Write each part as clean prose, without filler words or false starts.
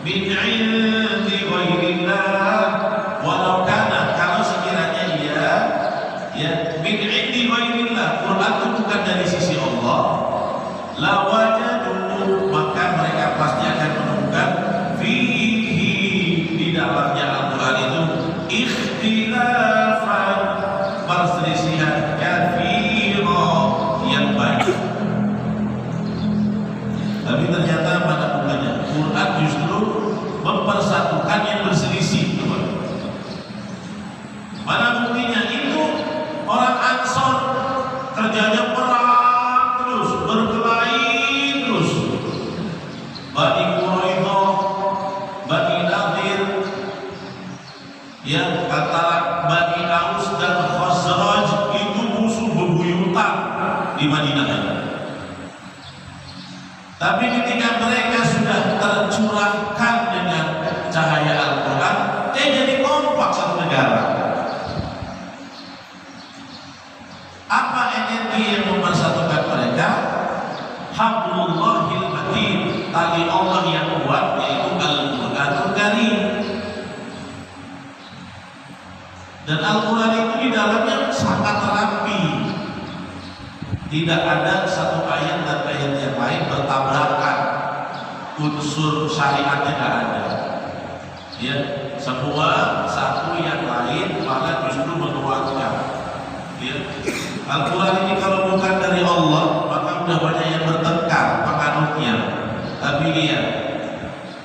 من عند غير الله Madinah. Tapi ketika mereka sudah tercurahkan dengan cahaya Al-Quran, jadi kompak satu negara. Apa energi yang mempersatukan mereka? Hablullahil matin, tali Allah yang kuat, yaitu Al-Quranul Karim. Dan Al-Quran itu di dalamnya sangat rapi. Tidak ada satu ayat dan ayat yang lain bertabrakan. Unsur syariatnya tidak ada. Ya, semua satu yang lain malah justru menguatkan. Ya. Al-Quran ini kalau bukan dari Allah, maka sudah banyak yang bertengkar penganutnya. Tapi lihat,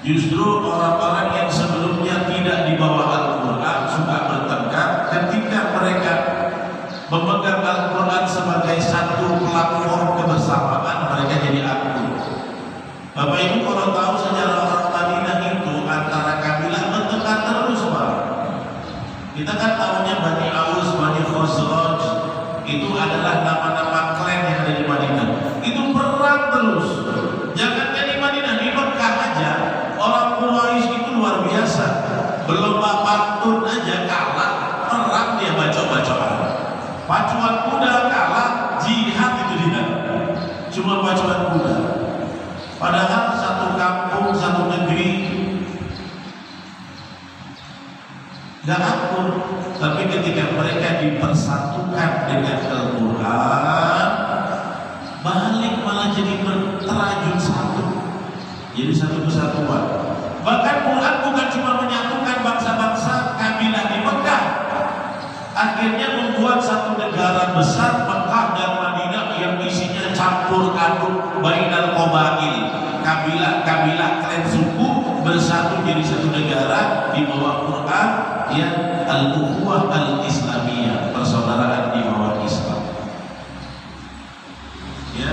justru orang-orang yang sebelumnya tidak di bawah Al-Quran suka bertengkar ketika mereka memegang Al-Quran sebagai satu platform kebersamaan, mereka jadi akur. Bapak Ibu kalau tahu sejarah orang Madinah itu antara kabilah bertengkar terus, Pak. Kita kan tahunya Bani Aus, Bani Khosraj, itu adalah nama-nama klan yang ada di Madinah. Itu perang terus. Jangan di Madinah, di Mekah aja orang Quraisy itu luar biasa. Belum pantun aja kalah, perang dia bacok-bacokan. Pacuan kuda kalah, jihad itu dia. Cuma pacuan kuda. Padahal satu kampung, satu negeri gak akur. Tapi ketika mereka dipersatukan dengan Al-Quran, balik malah jadi terajun satu, jadi satu kesatuan. Bahkan Quran bukan cuma menyatukan bangsa-bangsa kabilah di Mekah, akhirnya membuat satu negara besar, Mekah dan Madinah, yang isinya campur aduk bainal qabail, kabilah-kabilah klan suku bersatu jadi satu negara di bawah Quran, ya, al-ukhuwah al-islamiyah, persaudaraan di bawah Islam. Ya.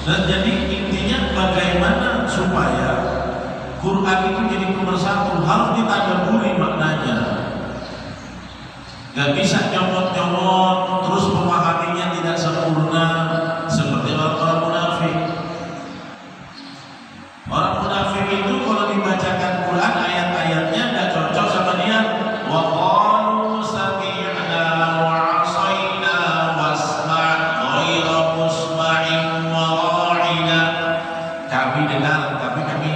Dan jadi intinya bagaimana supaya Quran itu jadi pemersatu, harus ditadaburi maknanya. Gak bisa nyomot-nyomot terus memahaminya tidak sempurna seperti orang-orang munafik. Orang munafik itu kalau dibacakan Quran ayat-ayatnya gak cocok sama dia. Wa qalu sami'na wa 'asayna wasma' ghayra musma'in wa ra'ina. Kami dengar tapi kami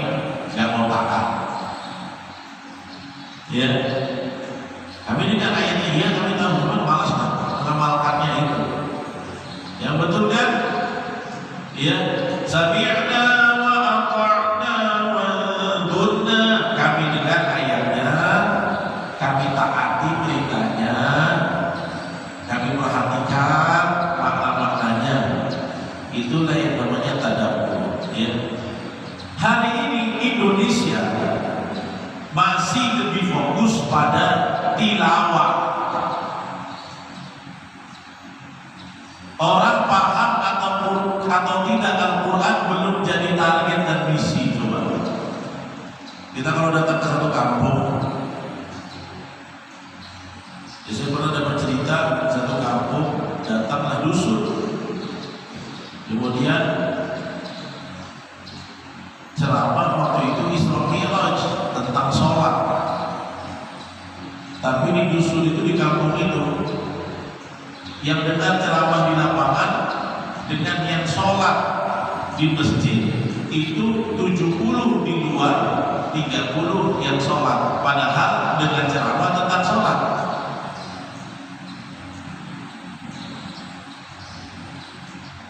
gak mau taat. Ya. Kami dengar ayatnya, iya kami tahu, cuma malas mengamalkannya itu. Yang betul kan? Ya, sami'na wa ata'na wa dhunna. Kami dengar ayatnya, kami taati perintahnya, kami perhatikan makna-maknanya. Itulah yang namanya tadabbur. Ya. Hari ini Indonesia masih lebih fokus pada tilawah. Orang paham atau tidak Al-Quran belum jadi target dan misi. Coba kita kalau datang ke satu kampung, ya saya pernah dapat cerita satu kampung, datanglah dusun, kemudian ceramah waktu itu Isra Mi'raj tentang sholat. Tapi di dusun itu, di kampung itu, yang dengar ceramah di lapangan dengan yang sholat di masjid itu 70 di luar, 30 yang sholat. Padahal dengan ceramah tentang sholat.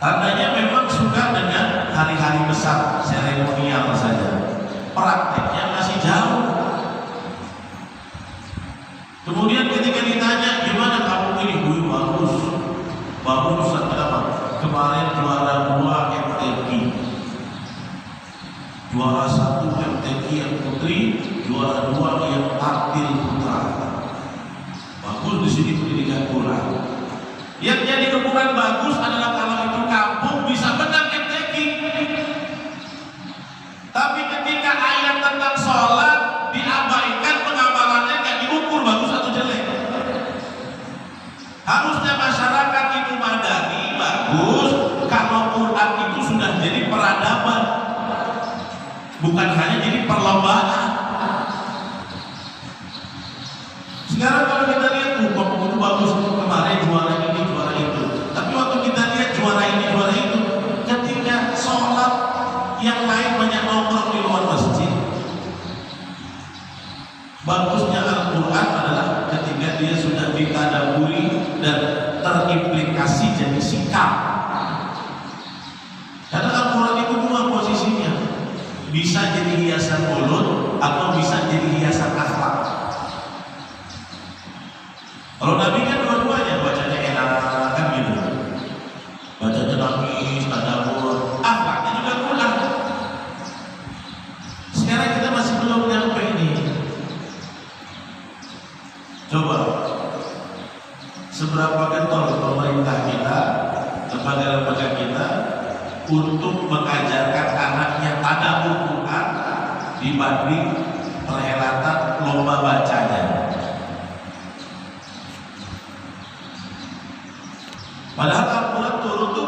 Tandanya memang suka dengan hari-hari besar, seremonial saja. Prakteknya masih jauh. Kemudian ketika ditanya gimana kamu ini, bagus kenapa? Kemarin juara 2 MTQ, juara 1 MTQ yang putri, juara 2 yang taktil putra. Bagus di sini pendidikan Quran. Yang jadi ukuran bagus adalah kalau itu kampung bisa menang MTQ. Tapi ketika ayat tentang sholat diabaikan, pengamalannya nggak diukur bagus atau jelek. Harusnya masyarakat itu madani bagus, bukan hanya jadi perlombaan. Sekarang kalau kita lihat itu bagus, kemarin juara ini juara itu, tapi waktu kita lihat juara ini juara itu, ketika sholat yang lain banyak nongkrong di luar masjid. Bagusnya Al-Quran adalah ketika dia sudah ditadaburi dan terimplikasi jadi sikap. Karena Al-Quran itu dua posisinya, bisa jadi hiasan mulut atau bisa jadi hiasan akhlak. Kalau Nabi kan dua-duanya, bacanya enak kan gitu, bacanya nangis, tadabur, akhlaknya juga Quran. Sekarang kita masih belum nyampe ini. Coba seberapa getol pemerintah kita, lembaga-lembaga kita untuk mengajarkan anaknya tadabbur Quran dibanding perhelatan lomba bacanya. Padahal Al-Quran turun itu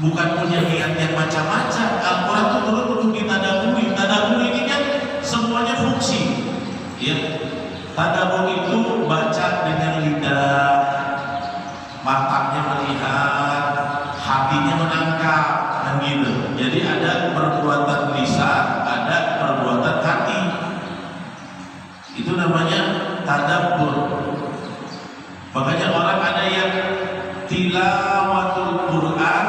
bukan punya niat yang macam-macam. Al-Quran itu turun untuk ditadaburi. Tadabbur ini kan semuanya fungsi. Ya, tadabbur itu baca dengan lidah, matanya melihat, hatinya menangkap, kan gitu. Jadi ada perbuatan lisan, ada perbuatan hati. Itu namanya tadabbur. Makanya orang ada yang tilawatul Quran,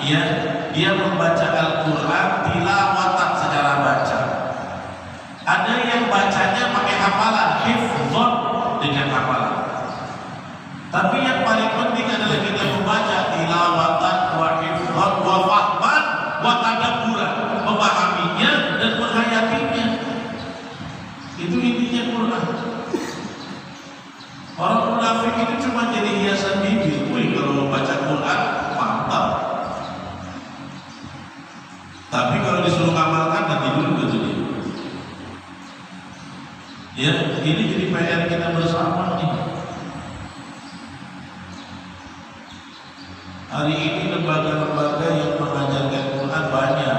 ya, dia membaca Al-Quran tilawatan secara baca. Ada yang bacanya pakai hafalan, hifdzon dengan hafalan. Tapi yang paling penting adalah kita membaca tilawatan wa hifdzon wa fahman wa tadabburan, memahaminya dan menghayatinya. Itu intinya Quran. Orang munafik itu cuma jadi hiasan bibir. Wih, kalau membaca Quran mantap. Tapi kalau disuruh amalkan nanti dulu gitu dia. Ya, ini jadi PR kita bersama nih. Hari ini lembaga-lembaga yang mengajarkan Quran banyak,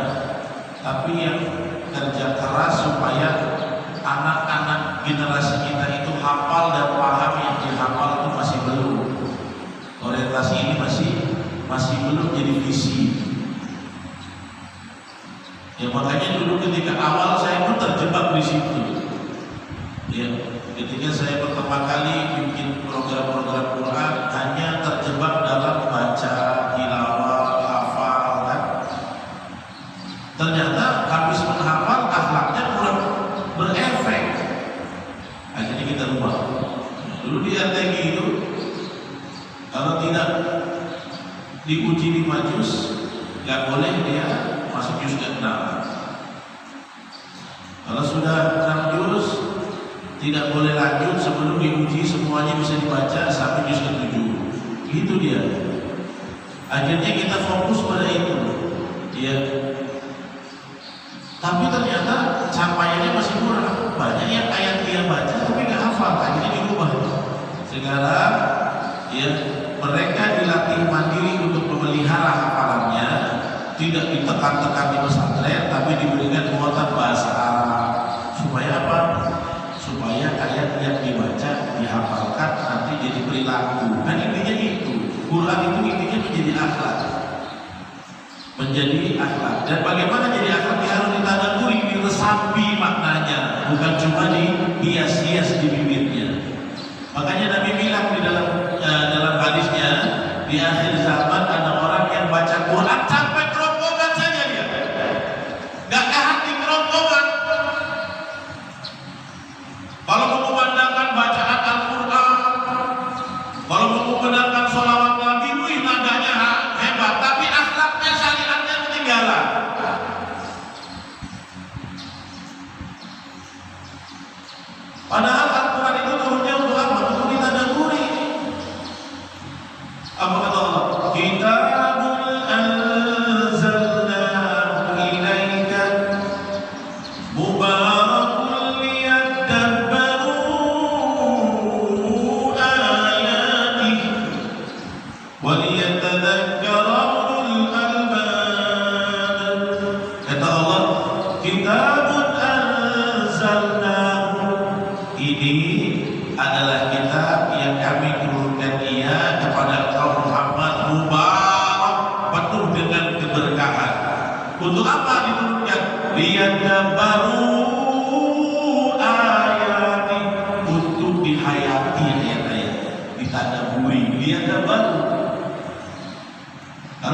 tapi yang kerja keras supaya anak-anak generasi kita itu hafal dan paham yang dihafal itu masih belum. Orientasi ini masih belum jadi visi. Ya makanya dulu ketika awal saya pun terjebak di situ. Ya, ketika saya pertama kali bikin program-program Quran hanya terjebak dalam baca, tilawah, hafal kan. Ternyata habis menghafal akhlaknya kurang berefek. Akhirnya kita rubah. Dulu di RTG itu kalau tidak diuji di majus nggak boleh dia masuk juz ke-6. Kalau sudah 6 juz tidak boleh lanjut sebelum diuji semuanya bisa dibaca sampai juz ke-7. Gitu dia. Akhirnya kita fokus pada itu. Ya. Tapi ternyata capaiannya masih kurang. Banyak yang ayat dia baca tapi nggak hafal. Akhirnya dirubah. Sekarang ya mereka dilatih mandiri untuk memelihara hafalannya, tidak ditekan-tekan di pesantren, tapi diberikan muatan bahasa Arab. Supaya apa? Supaya ayat yang dibaca dihafalkan nanti jadi perilaku. Kan intinya itu. Quran itu intinya menjadi akhlak. Menjadi akhlak. Dan bagaimana jadi akhlak? Harus ditadaburi, diresapi maknanya, bukan cuma dihias-hias di bibirnya. Makanya Nabi bilang di dalam hadisnya, di akhir zaman ada orang yang baca Quran sampai kerongkongan saja dia, nggak ke hati kerongkongan. Kalau mengumandangkan bacaan Al-Quran, kalau mengumandangkan sholawat Nabi, wih nadanya hebat, tapi akhlaknya, syariatnya ketinggalan. Padahal Al-Quran itu turunnya untuk apa? Untuk ditadaburi. Apa kata Allah? Kitabun anzalnahu ilaika mubarakun liyadabbaru ayatihi wa liyatadhakkara ulul albab. Kata Allah,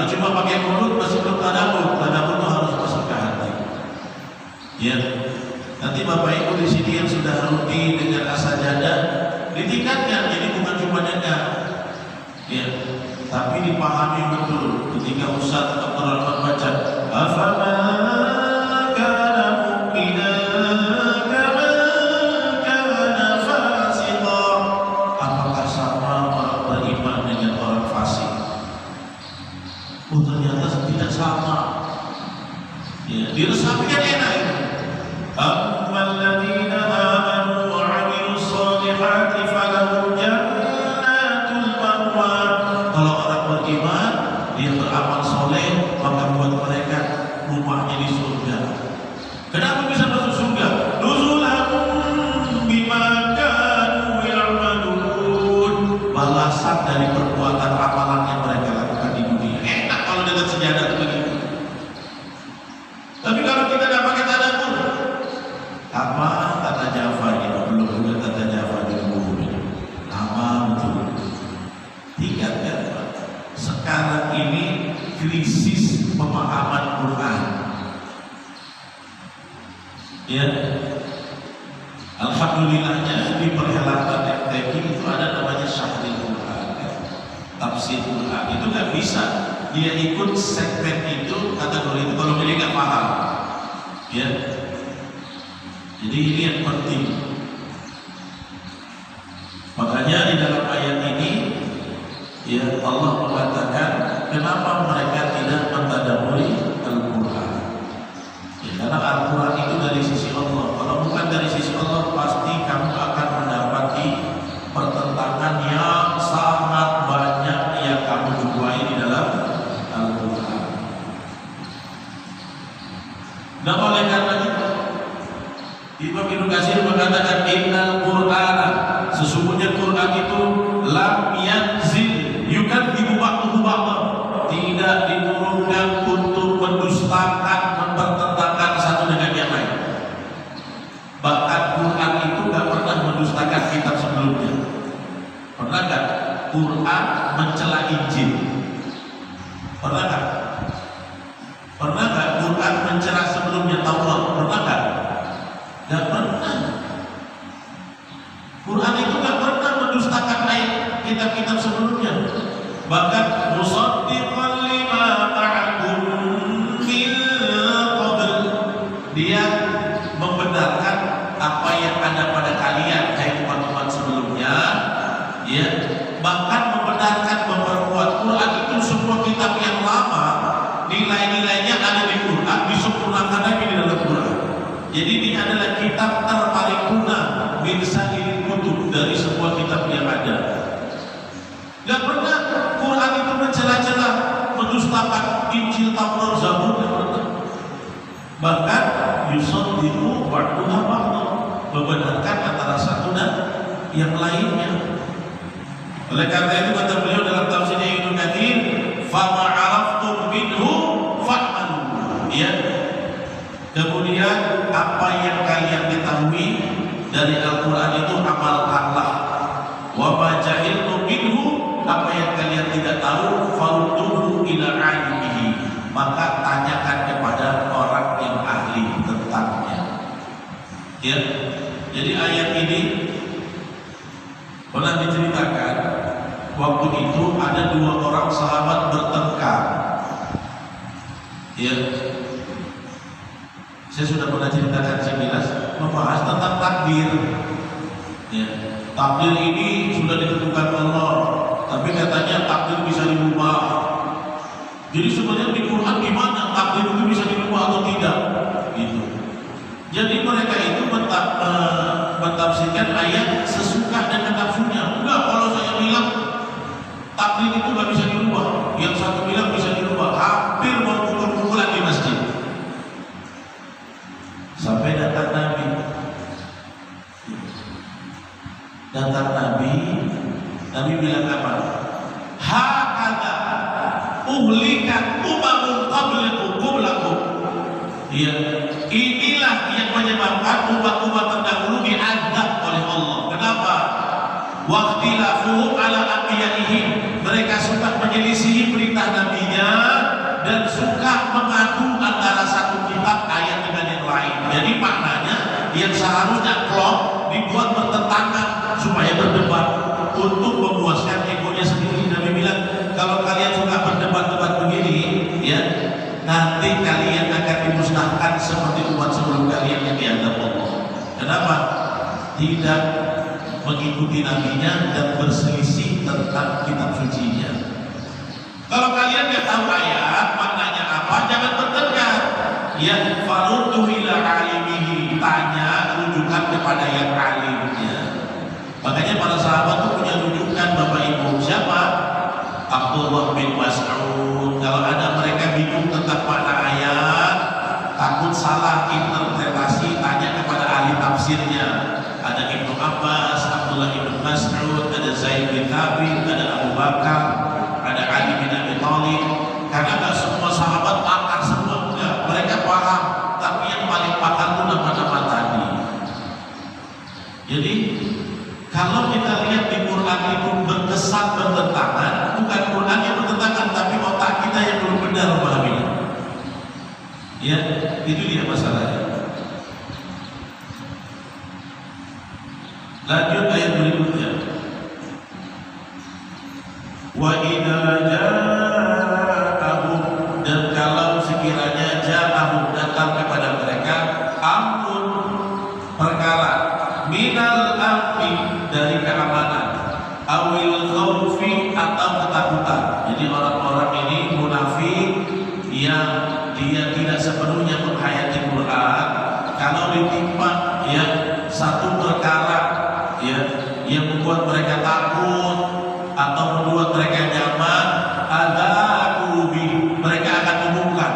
cuma pakai mulut masih belum tadabbur. Tadabbur itu harus masuk ke hati. Ya. Nanti Bapak Ibu di sini yang sudah rutin dengan as-sajadah ditingkatkan, jadi bukan cuma dengar. Ya. Tapi dipahami betul ketika Ustaz Abdul Rahman baca afama kana mu'minan kama kana fasiqa, apakah sama orang beriman dengan orang fasik? Oh ternyata tidak sama. Ya, diresapi kan enak itu. Ammal ladzina amanu wa 'amilus shalihati falahum jannatul ma'wa. Kalau orang beriman, dia beramal soleh, maka buat mereka rumahnya di surga. Kenapa bisa masuk surga? Nuzulan bima kanu ya'malun. Balasan dari perbuatan amalan yang mereka lakukan di dunia. Enak kalau dengan sejadah begitu. Tapi kalau kita tidak pakai tadabbur, apa kata Java ini? Belum juga kata Java di buku ini. Lama betul. Tiga kan? Sekarang ini krisis pemahaman Quran. Ya, alhamdulillahnya di perhelatan FTQ itu ada namanya Syahrul Quran, tafsir Quran. Itu nggak bisa dia ikut segmen itu, kategori itu kalau dia nggak paham. Ya, jadi ini yang penting. Makanya di dalam ayat ini, ya Allah mengatakan kenapa mereka tidak mentadabburi Al-Quran. Ya, karena Al-Quran itu dari sisi Allah. Kalau bukan dari sisi Allah, pasti kamu akan mendapati pertentangan yang sangat banyak yang kamu jumpai di dalam Al-Quran. Nah oleh karena itu, Imam Ibnu Katsir mengatakan innal Qur'ana, sesungguhnya Quran itu lam yanzil yukadzibu ba'dahu ba'dhan, tidak diturunkan untuk mendustakan, mempertentangkan satu dengan yang lain. Bahkan Quran itu tidak pernah mendustakan kitab sebelumnya. Pernah nggak Quran mencela Injil? Pernah nggak? Pernah nggak Quran mencela sebelumnya Taurat? Pernah nggak? Nggak pernah. Quran itu nggak pernah mendustakan kitab-kitab sebelumnya. Bahkan musaddiqan lima ma'akum min qabl, dia membenarkan apa yang ada pada kalian, hai umat-umat sebelumnya. Ya, bahkan membenarkan, memperkuat Quran itu semua kitab yang lama, nilai-nilainya ada di Quran, disempurnakan lagi di dalam Quran. Jadi ini adalah kitab terparipurna min sa'iril kutub, dari semua kitab yang ada. Gak pernah Quran itu mencela-cela, mendustakan Injil, Taurat, Zabur, gak pernah. Bahkan yusaddiqu ba'dahu ba'dhan, membenarkan antara satu dan yang lainnya. Oleh karena itu kata beliau dalam tafsirnya Ibnu Katsir, "Fama 'araftum minhu fa'malu." Ya. Kemudian apa yang kalian ketahui dari Al-Quran itu amalkanlah. Wa ma jahiltum minhu, apa yang kalian tidak tahu, farudduhu ila 'alimihi, maka tanyakan kepada orang yang ahli tentangnya. Ya. Jadi ayat ini pernah diceritakan waktu itu ada dua orang sahabat bertengkar. Ya. Saya sudah pernah ceritakan sekilas membahas tentang takdir. Ya, takdir ini sudah ditentukan Allah, tapi katanya takdir bisa dirubah. Jadi sebenarnya di Quran gimana takdir itu bisa dirubah atau tidak? Gitu. Jadi mereka itu mentafsirkan ayat sesuka dengan nafsunya. Enggak, kalau saya bilang takdir itu nggak bisa dirubah, yang satu bilang bisa dirubah, hampir mau pukul-pukulan di masjid. Sampai datang Nabi. Datang Nabi bilang apa? Hakadha uhlikat umamun qablakum. Ya, inilah yang menyebabkan umat-umat terdahulu diazab oleh Allah. Kenapa? Waqtilafuhum ala anbiya'ihim, mereka suka menyelisihi perintah nabinya yang seharusnya klop dibuat bertentangan supaya berdebat untuk memuaskan egonya sendiri. Nabi bilang, kalau kalian suka berdebat-debat begini, ya, nanti kalian akan dimusnahkan seperti umat sebelum kalian yang dianggap Allah. Kenapa? Tidak mengikuti nabinya dan berselisih tentang kitab sucinya. Kalau kalian nggak tahu ayat maknanya apa, jangan bertengkar. Ya, faruddu ila alimihi, tanya, rujukan kepada yang alimnya. Makanya para sahabat itu punya rujukan, Bapak Ibu. Siapa? Abdullah bin Mas'ud. Kalau ada mereka bingung tentang makna ayat, takut salah interpretasi, tanya kepada ahli tafsirnya. Ada Ibnu Abbas, Abdullah bin Mas'ud, ada Zaid bin Thabit, ada Abu Bakar, ada Ali bin Abi Thalib. Karena nggak semua sahabat pakar semua, enggak. Mereka paham, tapi yang paling pakar itu nama-nama tadi. Jadi kalau kita lihat di Quran itu berkesan bertentangan, bukan Quran yang bertentangan, tapi otak kita yang belum benar memahaminya. Ya, itu dia masalahnya. Lanjut ayat berikutnya. Wa idza ja'ahum, dan kalau sekiranya ja'ahum datang kepada mereka amrun, perkara minal amri, dari keamanan, awil khawfi, atau ketakutan. Jadi orang-orang ini munafik yang dia tidak sepenuhnya menghayati Quran, kalau ditimpa ya satu perkara ya yang membuat mereka takut atau membuat mereka nyaman, ada kubi, mereka akan umumkan.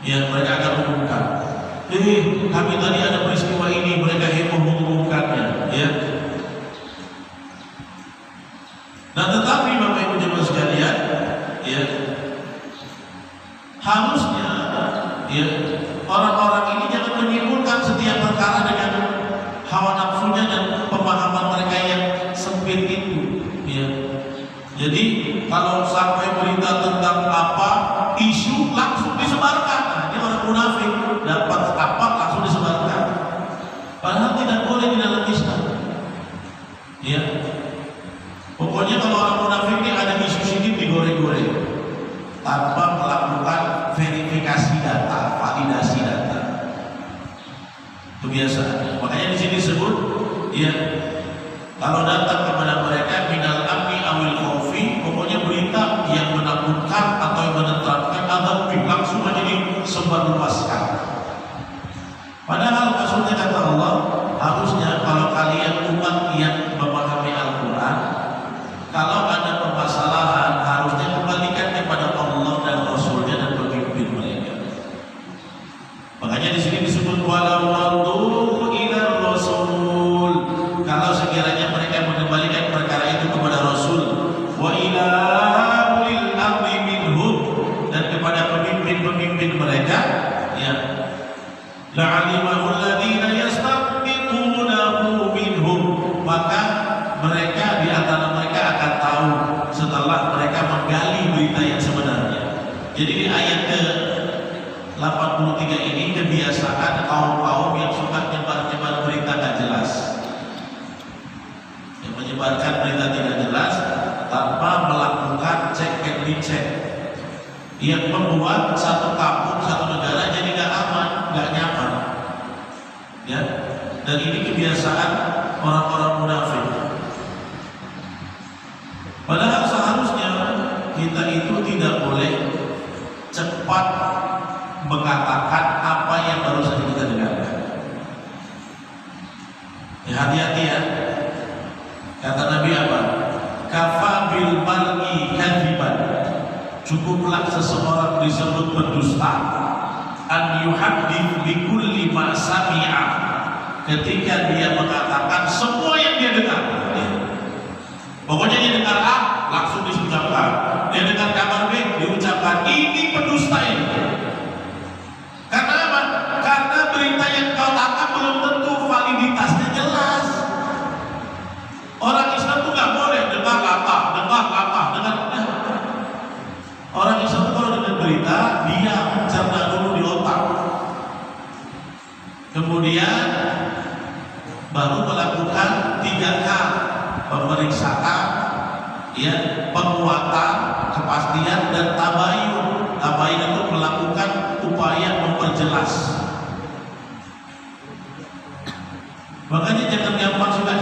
Ya, mereka akan umumkan. Kami tadi ada peristiwa ini, mereka heboh mengumumkannya, ya. Nah, tetapi Bapak Ibu jemaah sekalian, ya, harusnya, ya, orang-orang ini jangan menyimpulkan setiap perkara dengan hawa nafsunya dan pemahaman mereka yang sempit itu, ya. Jadi kalau sampai berita tentang apa isu langsung disebarkan, nah, ini orang munafik, dapat apa langsung disebarkan. Padahal tidak boleh di dalam Islam. Ya. Pokoknya kalau orang munafik ini ada isu sedikit digoreng-goreng tanpa melakukan verifikasi data, validasi data. Kebiasaan. Makanya di sini disebut, ya, kalau datang kepada mereka minal amni awil khawfi, pokoknya berita yang menakutkan atau yang menenteramkan atau langsung aja disebarluaskan. Padahal maksudnya kata Allah, harusnya kalau kalian umat yang memahami Al-Quran, kalau ada permasalahan harusnya kembalikan kepada Allah dan Rasulnya dan pemimpin mereka. Makanya di sini disebut walau raddu ila Rasul, kalau sekiranya mereka mengembalikan perkara itu kepada Rasul, wa ila ulil amri minhum, dan kepada pemimpin-pemimpin mereka, ya, la'alimahu alladhina yastanbitunahu minhum, maka mereka di antara mereka akan tahu setelah mereka menggali berita yang sebenarnya. Jadi di ayat ke-83 ini kebiasaan kaum-kaum yang suka nyebar-nyebar berita tidak jelas, yang menyebarkan berita tidak jelas tanpa melakukan cek and recheck, yang membuat satu kampung, satu negara jadi nggak aman, nggak nyaman, ya. Dan ini kebiasaan orang-orang munafik. Padahal seharusnya kita itu tidak boleh cepat mengatakan apa yang baru saja kita dengarkan. Ya, hati-hati ya. Kata Nabi apa? Kafa bil mar'i kadziban. Cukuplah seseorang disebut berdusta an yuhaddits bi kulli ma sami'a, ketika dia mengatakan semua yang dia dengar. Pokoknya dia dengar A langsung diucapkan, dia dengar kabar B diucapkan. Ini pendusta ini. Karena apa? Karena berita yang kau tangkap belum tentu validitasnya jelas. Orang Islam tuh nggak boleh dengar apa. Orang Islam tuh kalau dengar berita dia cerna dulu di otak. penguatan, kepastian, dan tabayun. Tabayun itu melakukan upaya memperjelas. Makanya jangan gampang suka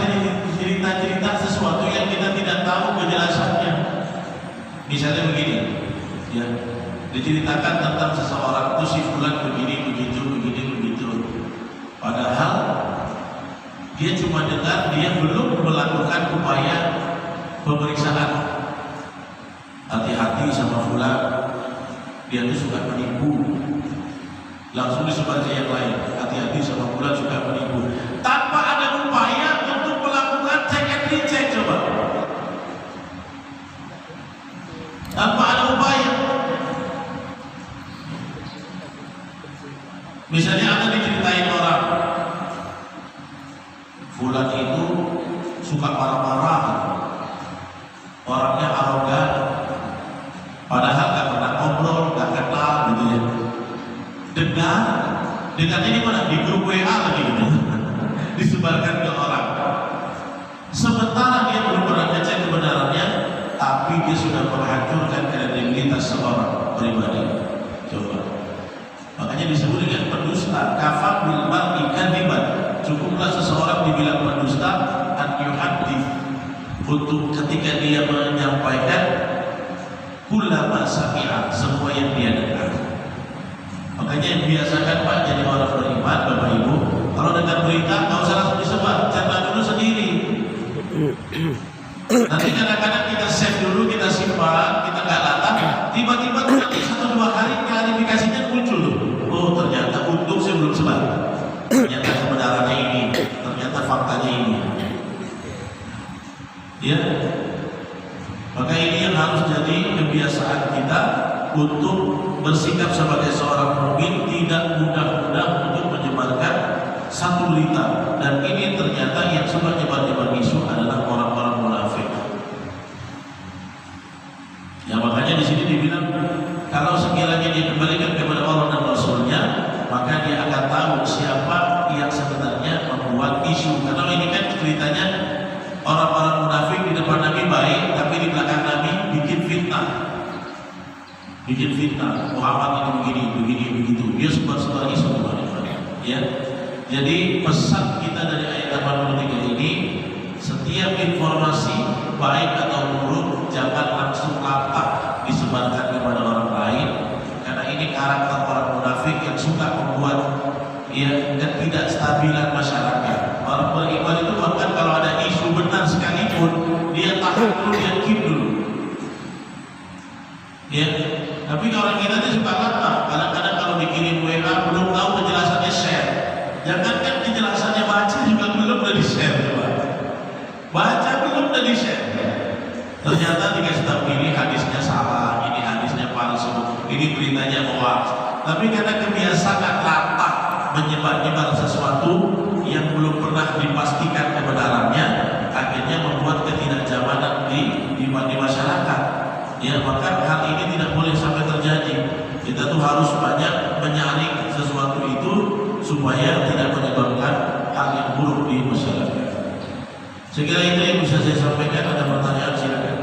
cerita-cerita sesuatu yang kita tidak tahu kejelasannya. Misalnya begini, ya, diceritakan tentang seseorang itu si fulan begini, begitu. Padahal dia cuma dengar, dia belum melakukan upaya pemeriksaan. Hati-hati sama fulan, dia tuh suka menipu. Langsung disebar ke yang lain, hati-hati sama fulan suka menipu. Tanpa ada upaya untuk melakukan cek and recheck, coba. Tanpa ada upaya. Misalnya ada diceritain orang, fulan itu suka marah-marah, orangnya arogan, padahal gak pernah ngobrol, gak kenal gitu ya. Dengarnya di mana? Di grup WA lagi gitu. Disebarkan ke orang. Sementara dia belum pernah ngecek kebenarannya, tapi dia sudah menghancurkan kredibilitas seorang pribadi. Coba. Makanya disebut dengan pendusta. Kafa bil mar'i kadziban. Cukuplah seseorang dibilang pendusta an yuhaddits, untuk ketika dia menyampaikan kullama sami'a, semua yang dia dengar. Makanya biasakan Pak jadi orang beriman, Bapak Ibu, kalau dengar berita nggak usah langsung disebar, cerna dulu sendiri. Nanti kadang-kadang kita save dulu, kita simpan, kita nggak latah, tiba-tiba nanti 1-2 hari klarifikasinya muncul. Oh ternyata untung saya belum sebar. Ternyata kebenarannya ini, ternyata faktanya ini. Ya, maka ini yang harus jadi kebiasaan kita untuk bersikap sebagai seorang mukmin, tidak mudah-mudah untuk menyebarkan satu berita. Dan ini ternyata yang suka nyebar-nyebar isu adalah orang-orang munafik. Ya makanya di sini dibilang kalau sekiranya dia kembalikan kepada Allah dan Rasulnya, maka dia akan tahu siapa yang sebenarnya membuat isu. Karena ini kan ceritanya orang-orang munafik di depan Nabi baik, tapi di belakang Nabi bikin fitnah. Muhammad itu begini, begitu. Dia sebar-sebar isu kemana-mana. Ya. Jadi pesan kita dari ayat 83 ini, setiap informasi baik atau buruk jangan langsung lantas disebarkan kepada orang lain, karena ini karakter orang munafik yang suka membuat ketidakstabilan masyarakat. Orang beriman itu bahkan kalau ada isu benar sekalipun, dia tahan dulu, dia keep dulu. Ya, tapi orang kita itu suka lama. Kadang-kadang kalau dikirim WA belum tahu penjelasannya, share. Jangankan penjelasannya, baca juga belum udah di-share. Baca belum udah di-share. Ternyata dikasih tahu ini hadisnya salah, ini hadisnya palsu, ini beritanya hoax. Tapi karena kebiasaan latah menyebar-nyebar sesuatu yang belum pernah dipastikan kebenarannya, akhirnya membuat ketidaknyamanan di masyarakat. Ya, maka hal ini tidak boleh sampai terjadi. Kita tuh harus banyak menyaring sesuatu itu supaya tidak menyebabkan hal yang buruk di masyarakat. Sekira itu yang bisa saya sampaikan. Ada pertanyaan silakan.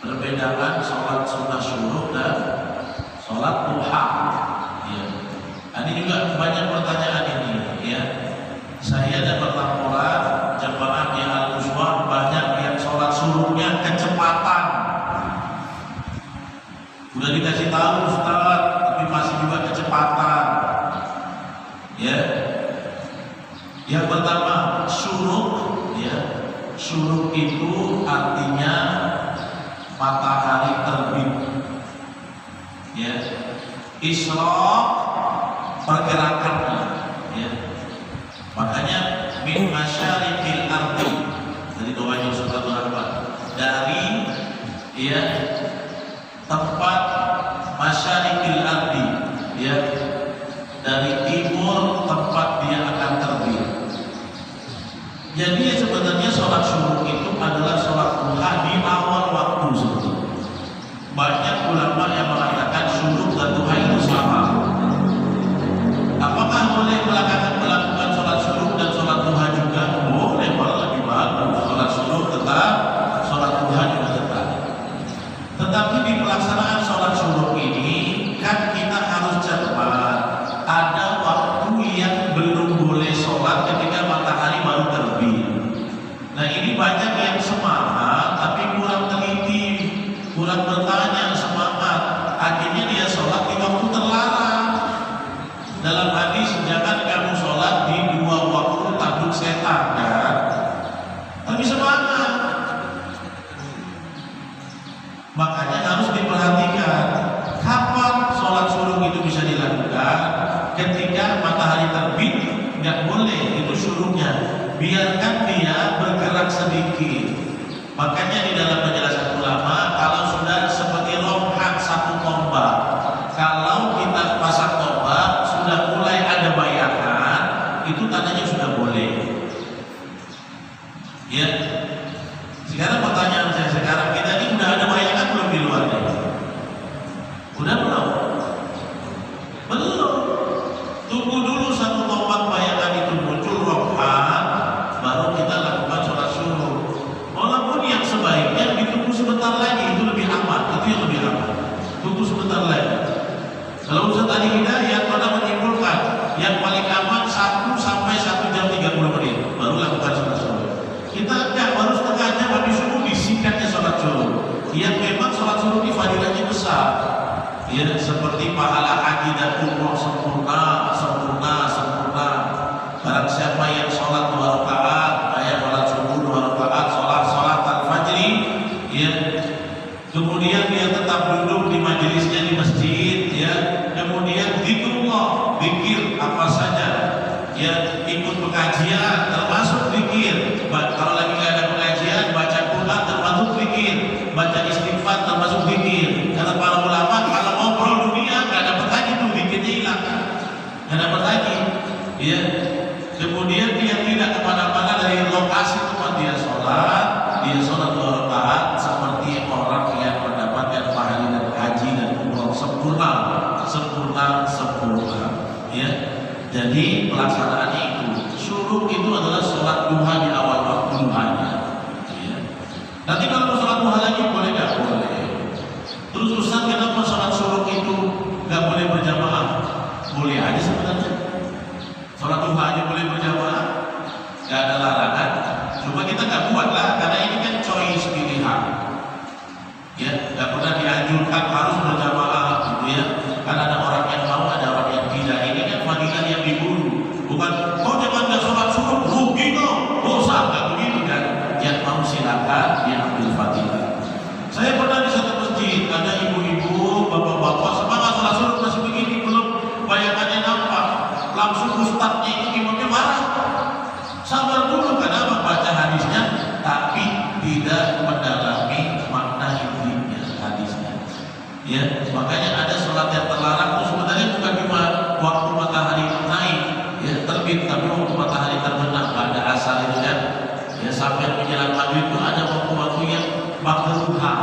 Perbedaan sholat sunnah syuruk dan sholat duha. Ya. Ini juga banyak pertanyaan ini. Ya. Saya dapat laporan jemaah di Al-Uswah banyak yang sholat syuruknya kecepatan. Udah dikasih tahu Ustaz, tapi masih juga kecepatan. Ya. Yang pertama syuruk, ya. Syuruk itu artinya matahari terbit. Ya. Isyraq pergerakannya. Ya. Makanya min masyariqil ardi, dari doanya Ustaz Rahman, dari ya tempat masyarikil ardi, ya, dari timur tempat dia akan terbit. Jadi sebenarnya sholat syuruk itu adalah sholat duha di awal waktu sebetulnya. Banyak ulama yang mengatakan syuruk dan duha itu sama. Apakah boleh belakangan melakukan sholat syuruk dan sholat duha juga? Boleh, malah lebih bagus. Sholat syuruk tetap, sholat duha juga tetap. Tetapi di pelaksanaan sholat syuruk ini kan kita harus cermat. Ada waktu yang belum boleh sholat ketika matahari baru terbit. Nah ini banyak yang semangat tapi kurang teliti, kurang bertanya, semangat. Akhirnya dia sholat di waktu terlarang. Dalam hadis, jangan kamu sholat di dua waktu takut setan, kan? Tapi semangat. Makanya harus diperhatikan kapan sholat syuruk itu bisa dilakukan. Ketika matahari terbit nggak boleh, itu syuruknya. Biarkan dia bergerak sedikit. Makanya di dalam penjelasan ulama, kalau sudah seperti romhan satu tombak, kalau kita pasang tombak sudah mulai ada bayangan, itu tandanya sudah boleh. Ya. Sekarang pertanyaan saya, sekarang kita ini udah ada bayangan belum di luar ini? Udah belum? Belum. Tunggu dulu satu tombak bayangan itu muncul romhan, baru kita lakukan sholat syuruk. Walaupun yang sebaiknya ditunggu sebentar lagi, itu lebih aman, itu yang lebih aman. Tunggu sebentar lagi. Kalau Ustaz Ali Hidayat pada menyimpulkan yang paling aman 1 sampai 1 jam 30 menit baru lakukan sholat syuruk. Kita enggak, baru setengah jam habis subuh disingkatnya sholat syuruk. Yang memang sholat syuruk ini fadilahnya besar. Ya, seperti pahala haji dan umroh sempurna, sempurna, sempurna. Barang siapa yang sholat 2 rakaat, kayak sholat subuh 2 rakaat, sholat al-fajri, ya, kemudian dia tetap duduk di majelisnya di masjid, ya, kemudian zikrullah, zikir apa saja, ya, ikut pengajian termasuk zikir. Kalau lagi nggak ada pengajian, baca Quran termasuk zikir, baca istighfar termasuk zikir. Kata para ulama, kalau ngobrol dunia nggak dapat lagi tuh, zikirnya hilang, nggak dapat lagi, ya. Kemudian dia tidak kemana-mana dari lokasi tempat dia sholat 2 rakaat seperti orang yang mendapatkan pahala dan haji dan umroh sempurna, sempurna, sempurna, ya. Jadi pelaksanaannya itu, syuruk itu adalah sholat duha di awal waktu duhanya, ya. Nanti kalau mau sholat duha lagi boleh nggak? Boleh. Terus Ustaz, kenapa sholat syuruk itu nggak boleh berjamaah? Boleh aja sebenarnya. Sholat duha aja boleh berjamaah, nggak ada larangan. Cuma kita nggak buat lah, karena ini kan choice pilihan, ya, nggak pernah dianjurkan harus berjamaah, gitu ya. Karena ada orang yang mau, ada orang yang tidak. Ini kan fadilah yang diburu, bukan kau jangan nggak sholat syuruk rugi kau, dosa, nggak begitu kan. Yang mau silakan dia ambil fadilah. Saya pernah di satu masjid, ada ibu-ibu, bapak-bapak semangat sholat syuruk masih begini, belum bayangannya nampak. Langsung ustadznya itu imamnya marah. Sabar dulu, kenapa? Baca hadisnya tapi tidak mendalami makna intinya hadisnya, ya. Makanya ada sholat yang terlarang itu sebenarnya bukan cuma waktu matahari naik, ya, terbit, tapi waktu matahari terbenam, ada asar itu kan, ya, sampai menjelang maghrib itu ada waktu-waktu yang makruha,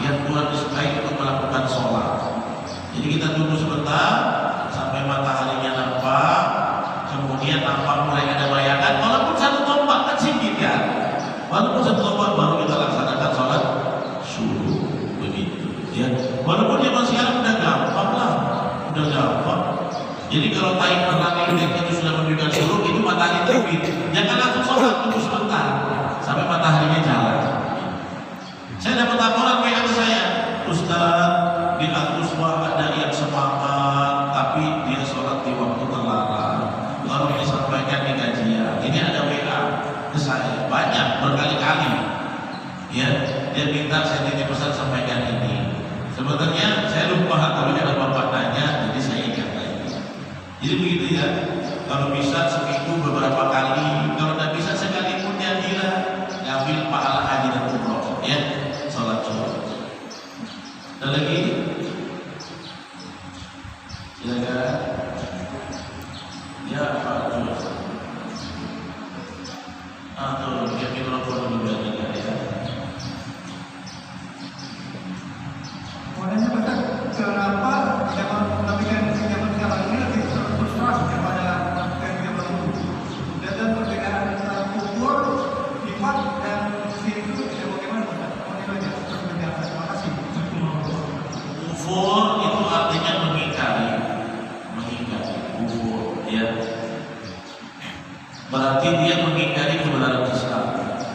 yang kurang disukai untuk melakukan sholat. Jadi kita tunggu sebentar sampai mataharinya nampak, kemudian nampak mulai ada bayangan, walaupun satu tombak kan sedikit kan, walaupun satu tombak baru kita laksanakan sholat syuruk, begitu, ya. Walaupun zaman sekarang udah gampang lah, udah gampang. Jadi kalau taik berlari itu sudah menunjukkan syuruk, itu matahari terbit, jangan langsung sholat, tunggu sebentar sampai mataharinya jalan. Saya dapat laporan WA ke saya, Ustaz, di Al-Uswa ada yang semangat tapi dia sholat di waktu terlarang, lalu disampaikan di kajian. Ini ada WA ke saya banyak berkali-kali, ya, dia minta saya titip pesan sampaikan ini. Sebenarnya saya lupa kalau ada bapak nanya, jadi saya ingat lagi. Jadi begitu ya, kalau bisa seminggu beberapa kali, kalau tidak bisa sekali pun jadilah ngambil pahala haji dan umroh, ya, sholat syuruk. Ada lagi? juga. Ya Pak Jus. Atau dia mikrofon juga tidak ya. Makanya Ustaz, kenapa zaman pendidikan zaman sekarang ini lebih terstruktur daripada zaman dulu? Dan perbedaan antara kufur, nikmat dan syirik itu bagaimana Ustaz? Menilainya perbedaan. Terima kasih. Kufur itu artinya mengingkari, kufur, ya. Berarti dia mengingkari kebenaran Islam.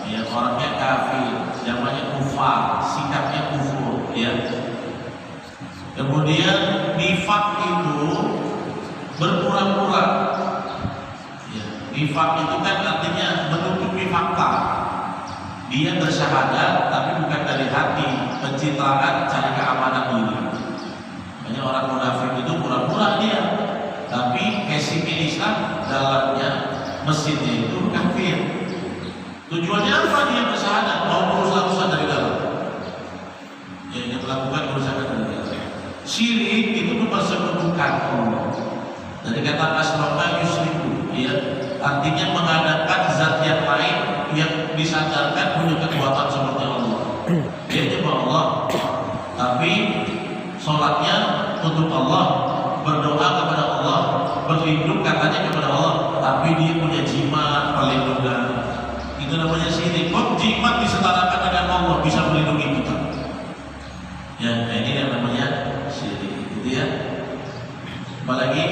Ya, orangnya kafir, namanya kufar, sikapnya kufur, ya. Kemudian nifak itu berpura-pura. Ya, nifak itu kan artinya menutupi fakta. Dia bersyahadat tapi bukan dari hati, pencitraan, cari keamanan diri. Makanya orang munafik itu pura-pura dia, tapi casingnya Islam, dalamnya mesinnya itu kafir. Tujuannya apa dia bersyahadat? Mau merusak-rusak dari dalam. Yang melakukan kerusakan dari dalam. Syirik itu mempersekutukan Allah. Dari kata asyraka yusyriku, ya, artinya mengadakan zat yang lain yang disandarkan punya kekuatan seperti Allah. Dia cuma Allah, tapi sholatnya untuk Allah, berdoa kepada Allah, berlindung katanya kepada Allah, tapi dia punya jimat perlindungan. Itu namanya syirik. Kok jimat disetarakan dengan Allah bisa melindungi kita? Ya, nah ini yang namanya syirik, gitu ya. Apalagi?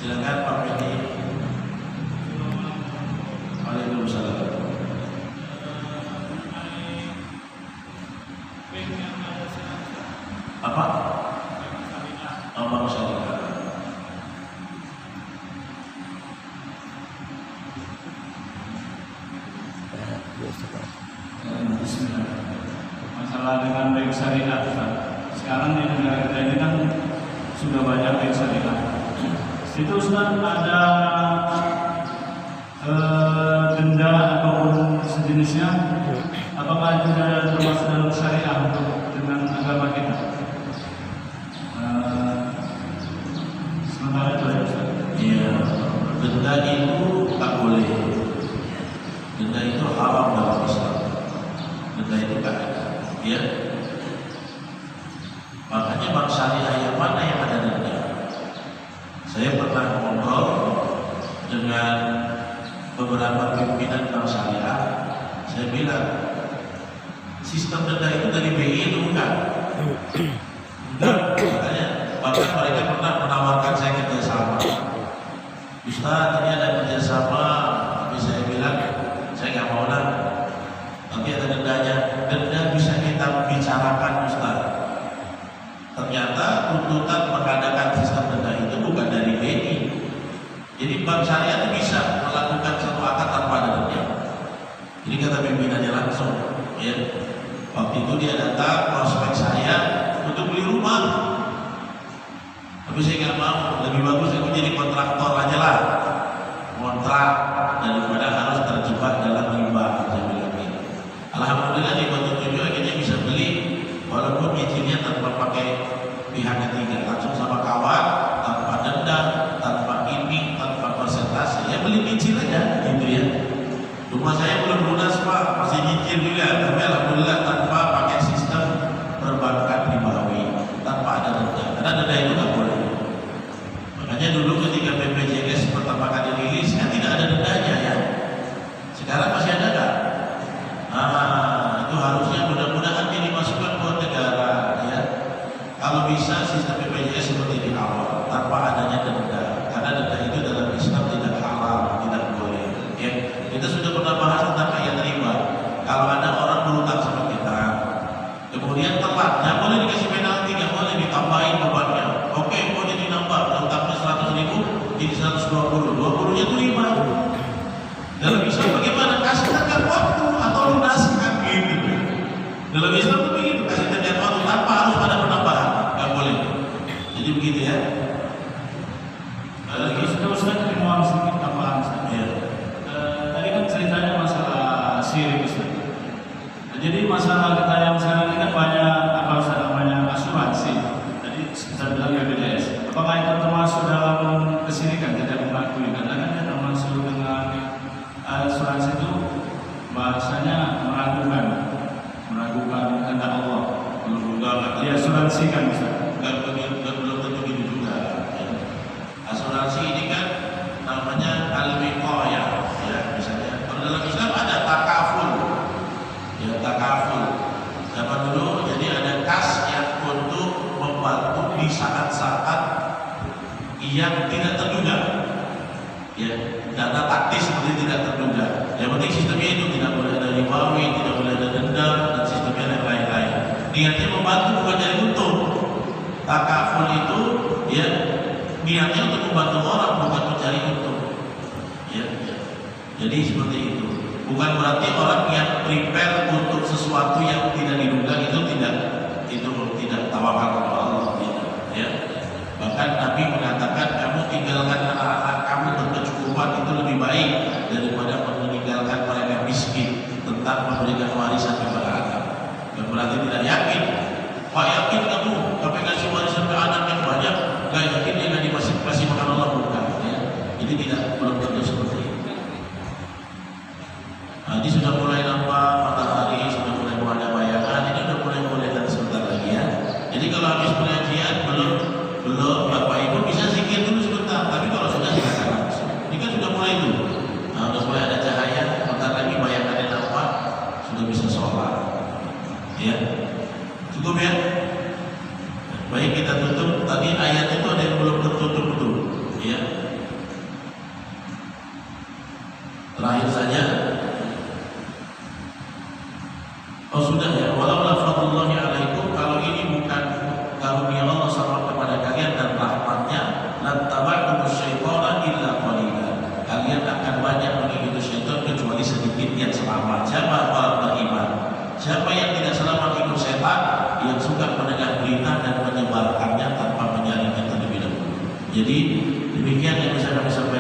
Silakan Pak Fendi. Waalaikumsalam. Apa? Bank syariah. Bismillah. Masalah dengan bank syariah, Ustaz. Sekarang di negara kita ini kan sudah banyak bank syariah. Itu Ustaz ada denda ataupun sejenisnya. Apakah itu termasuk dalam syariah dengan agama kita? Sementara itu ya Ustaz. Iya, denda itu tak boleh. Denda itu haram dalam Islam. Denda itu tak ada. Ya. Makanya bank syariah yang mana yang ada denda? Saya pernah ngobrol dengan beberapa pimpinan bank syariah. Saya bilang, sistem denda itu dari BI itu bukan? Enggak, makanya bahkan mereka pernah menawarkan saya kerjasama. Ustaz, ini ada kerjasama, tapi saya bilang saya nggak mau lah. Nanti ada dendanya, denda bisa kita bicarakan Ustaz. Ternyata tuntutan mengadakan sistem denda itu bukan dari BNI. Jadi bank syariah itu bisa melakukan satu akad tanpa ada denda. Jadi kata pimpinannya langsung, ya. Waktu itu dia datang prospek saya untuk beli rumah. Tapi saya nggak mau, lebih bagus aku jadi kontraktor aja lah, kontrak daripada harus terjebak dalam riba. Saya bilang gitu. Alhamdulillah di Batu Tujuh akhirnya bisa beli, walaupun izinnya tanpa pakai pihak ketiga, langsung sama kawan, tanpa denda, tanpa ini, tanpa persentase. Ya beli cicil aja, gitu ya. Rumah saya belum lunas Pak, masih nyicil juga, tapi alhamdulillah tanpa pakai sistem perbankan ribawi, tanpa ada denda. Karena denda itu nggak boleh. Makanya dulu ketika BPJS pertama kali rilis kan tidak ada dendanya ya. Sekarang masih ada nggak? Itu harusnya mudah-mudahan ini dimasukkan buat negara ya. Kalau bisa sistem BPJS seperti di awal tanpa adanya denda, karena denda itu dalam Islam tidak halal, tidak boleh. Ya, kita sudah pernah bahas tentang ayat riba. Kalau ada orang berutang sama kita, kemudian telat, nggak boleh dikasih penalti, nggak boleh ditambahin bebannya. Oke, mau jadi nambah, utangnya 100.000 jadi 120, 20-nya itu riba. Dalam Islam bagaimana? Kasih tenggat waktu atau lunaskan gitu. Dalam Islam itu begitu, kasih tenggat waktu tanpa harus ada penambahan, nggak boleh. Jadi begitu ya. Lagi sudah Ustaz tadi mau sedikit tambahan Ustaz. Ya. Tadi kan ceritanya masalah syirik Ustaz. Jadi masalah kita yang sekarang ini kan banyak apa Ustaz namanya asuransi. Tadi Ustaz nggak diasuransikan bisa. belum tentu gitu juga. Ya. Asuransi ini kan namanya al-wiqayah, ya misalnya. Kalau dalam Islam ada takaful, ya takaful. Zaman dulu jadi ada kas yang untuk membantu di saat-saat yang tidak terduga, ya dana taktis seperti tidak terduga. Yang penting sistemnya itu tidak boleh ada ribawi, tidak boleh ada denda dan sistemnya yang lain-lain. Niatnya membantu bukan jadi untung. Takaful itu ya niatnya untuk membantu orang bukan mencari untung. Ya. Jadi seperti itu. Bukan berarti orang yang prepare untuk sesuatu yang tidak diduga itu tidak tawakal kepada Allah, tidak. Ya. Bahkan Nabi mengatakan kamu tinggalkan anak-anak kamu berkecukupan itu lebih baik daripada meninggalkan mereka miskin tentang memberikan warisan kepada anak. Dan berarti tidak yakin. Pak yakin kamu tapi kasih warisan ke anak yang banyak, gak yakin dia nggak dikasih makan Allah bukan. Ya. Jadi belum tentu seperti itu. Ini sudah mulai nampak matahari, sudah mulai ada bayangan, ini sudah mulai kelihatan sebentar lagi ya. Jadi kalau habis pengajian belum Bapak Ibu bisa zikir dulu sebentar, tapi kalau sudah silakan langsung. Ini kan sudah mulai dulu. Nah, sudah mulai ada cahaya, sebentar lagi bayangannya nampak, sudah bisa sholat. Ya, cukup ya. Baik kita tutup. Tadi ayat itu ada yang belum tertutup betul. Ya. Terakhir saja. Oh sudah ya, walau la fadlullahi alaikum, kalau ini bukan karunia Allah sama kepada kalian dan rahmatnya, lan tabakum syaitana illa qalila. Kalian akan banyak mengikuti syaitan kecuali sedikit yang selamat. Siapa beriman? Siapa yang tidak selamat ikut setan? Yang suka mendengar berita dan menyebarkannya tanpa menyaringnya terlebih dahulu. Jadi demikian yang bisa kami sampaikan.